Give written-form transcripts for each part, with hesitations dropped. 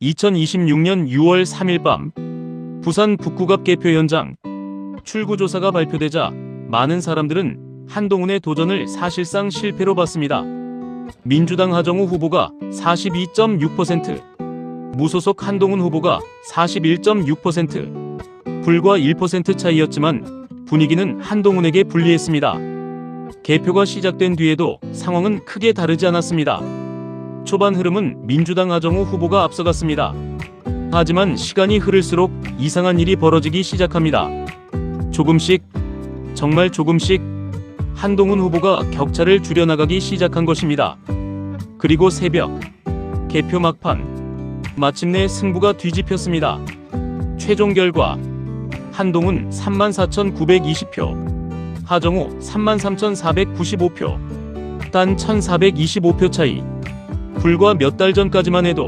2026년 6월 3일 밤 부산 북구갑 개표 현장 출구조사가 발표되자 많은 사람들은 한동훈의 도전을 사실상 실패로 봤습니다. 민주당 하정우 후보가 42.6%, 무소속 한동훈 후보가 41.6%, 불과 1% 차이였지만 분위기는 한동훈에게 불리했습니다. 개표가 시작된 뒤에도 상황은 크게 다르지 않았습니다. 초반 흐름은 민주당 하정우 후보가 앞서갔습니다. 하지만 시간이 흐를수록 이상한 일이 벌어지기 시작합니다. 조금씩, 정말 조금씩 한동훈 후보가 격차를 줄여나가기 시작한 것입니다. 그리고 새벽, 개표 막판, 마침내 승부가 뒤집혔습니다. 최종 결과 한동훈 34,920표, 하정우 33,495표, 단 1,425표 차이. 불과 몇 달 전까지만 해도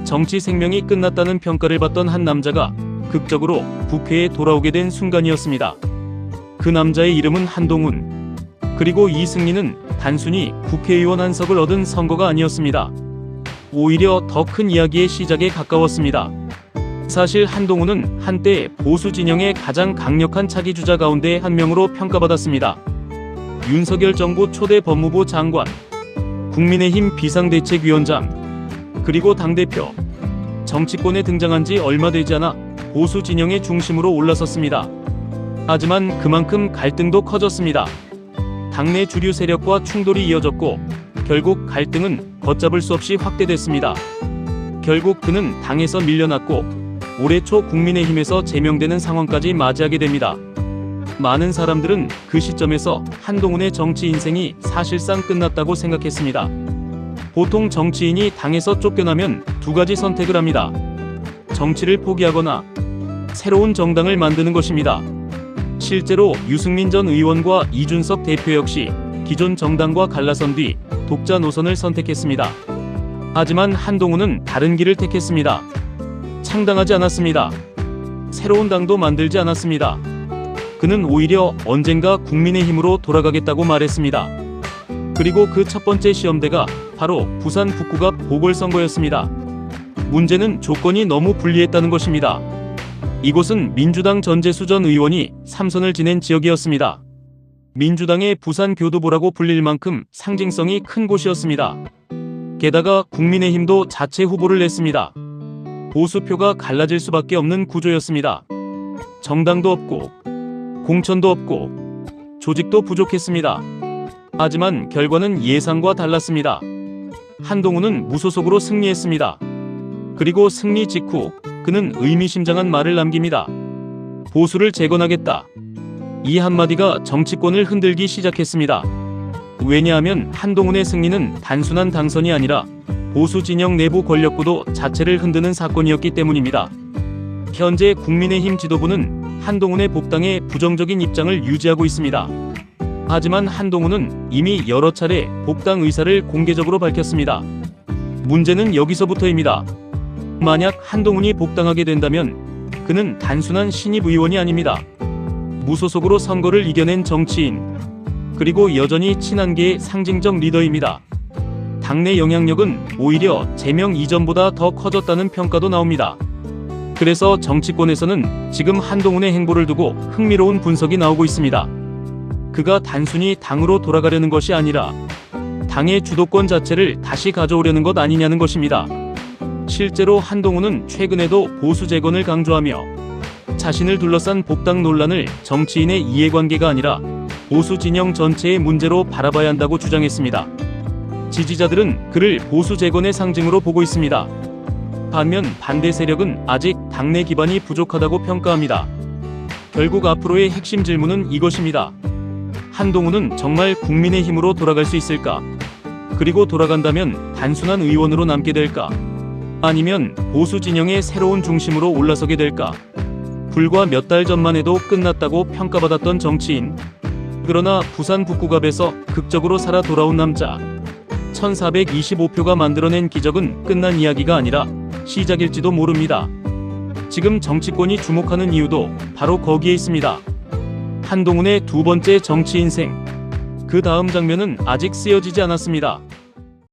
정치 생명이 끝났다는 평가를 받던 한 남자가 극적으로 국회에 돌아오게 된 순간이었습니다. 그 남자의 이름은 한동훈. 그리고 이 승리는 단순히 국회의원 한 석을 얻은 선거가 아니었습니다. 오히려 더 큰 이야기의 시작에 가까웠습니다. 사실 한동훈은 한때 보수 진영의 가장 강력한 차기주자 가운데 한 명으로 평가받았습니다. 윤석열 정부 초대 법무부 장관, 국민의힘 비상대책위원장, 그리고 당대표, 정치권에 등장한 지 얼마 되지 않아 보수 진영의 중심으로 올라섰습니다. 하지만 그만큼 갈등도 커졌습니다. 당내 주류 세력과 충돌이 이어졌고 결국 갈등은 걷잡을 수 없이 확대됐습니다. 결국 그는 당에서 밀려났고 올해 초 국민의힘에서 제명되는 상황까지 맞이하게 됩니다. 많은 사람들은 그 시점에서 한동훈의 정치 인생이 사실상 끝났다고 생각했습니다. 보통 정치인이 당에서 쫓겨나면 두 가지 선택을 합니다. 정치를 포기하거나 새로운 정당을 만드는 것입니다. 실제로 유승민 전 의원과 이준석 대표 역시 기존 정당과 갈라선 뒤 독자 노선을 선택했습니다. 하지만 한동훈은 다른 길을 택했습니다. 창당하지 않았습니다. 새로운 당도 만들지 않았습니다. 그는 오히려 언젠가 국민의힘으로 돌아가겠다고 말했습니다. 그리고 그 첫 번째 시험대가 바로 부산 북구갑 보궐선거였습니다. 문제는 조건이 너무 불리했다는 것입니다. 이곳은 민주당 전재수 전 의원이 3선을 지낸 지역이었습니다. 민주당의 부산 교두보라고 불릴 만큼 상징성이 큰 곳이었습니다. 게다가 국민의힘도 자체 후보를 냈습니다. 보수표가 갈라질 수밖에 없는 구조였습니다. 정당도 없고 공천도 없고 조직도 부족했습니다. 하지만 결과는 예상과 달랐습니다. 한동훈은 무소속으로 승리했습니다. 그리고 승리 직후 그는 의미심장한 말을 남깁니다. 보수를 재건하겠다. 이 한마디가 정치권을 흔들기 시작했습니다. 왜냐하면 한동훈의 승리는 단순한 당선이 아니라 보수 진영 내부 권력구도 자체를 흔드는 사건이었기 때문입니다. 현재 국민의힘 지도부는 한동훈의 복당에 부정적인 입장을 유지하고 있습니다. 하지만 한동훈은 이미 여러 차례 복당 의사를 공개적으로 밝혔습니다. 문제는 여기서부터입니다. 만약 한동훈이 복당하게 된다면 그는 단순한 신입 의원이 아닙니다. 무소속으로 선거를 이겨낸 정치인, 그리고 여전히 친한계의 상징적 리더입니다. 당내 영향력은 오히려 제명 이전보다 더 커졌다는 평가도 나옵니다. 그래서 정치권에서는 지금 한동훈의 행보를 두고 흥미로운 분석이 나오고 있습니다. 그가 단순히 당으로 돌아가려는 것이 아니라 당의 주도권 자체를 다시 가져오려는 것 아니냐는 것입니다. 실제로 한동훈은 최근에도 보수 재건을 강조하며 자신을 둘러싼 복당 논란을 정치인의 이해관계가 아니라 보수 진영 전체의 문제로 바라봐야 한다고 주장했습니다. 지지자들은 그를 보수 재건의 상징으로 보고 있습니다. 반면 반대 세력은 아직 당내 기반이 부족하다고 평가합니다. 결국 앞으로의 핵심 질문은 이것입니다. 한동훈은 정말 국민의힘으로 돌아갈 수 있을까? 그리고 돌아간다면 단순한 의원으로 남게 될까? 아니면 보수 진영의 새로운 중심으로 올라서게 될까? 불과 몇 달 전만 해도 끝났다고 평가받았던 정치인. 그러나 부산 북구갑에서 극적으로 살아 돌아온 남자. 1,425표가 만들어낸 기적은 끝난 이야기가 아니라 시작일지도 모릅니다. 지금 정치권이 주목하는 이유도 바로 거기에 있습니다. 한동훈의 두 번째 정치 인생. 그 다음 장면은 아직 쓰여지지 않았습니다.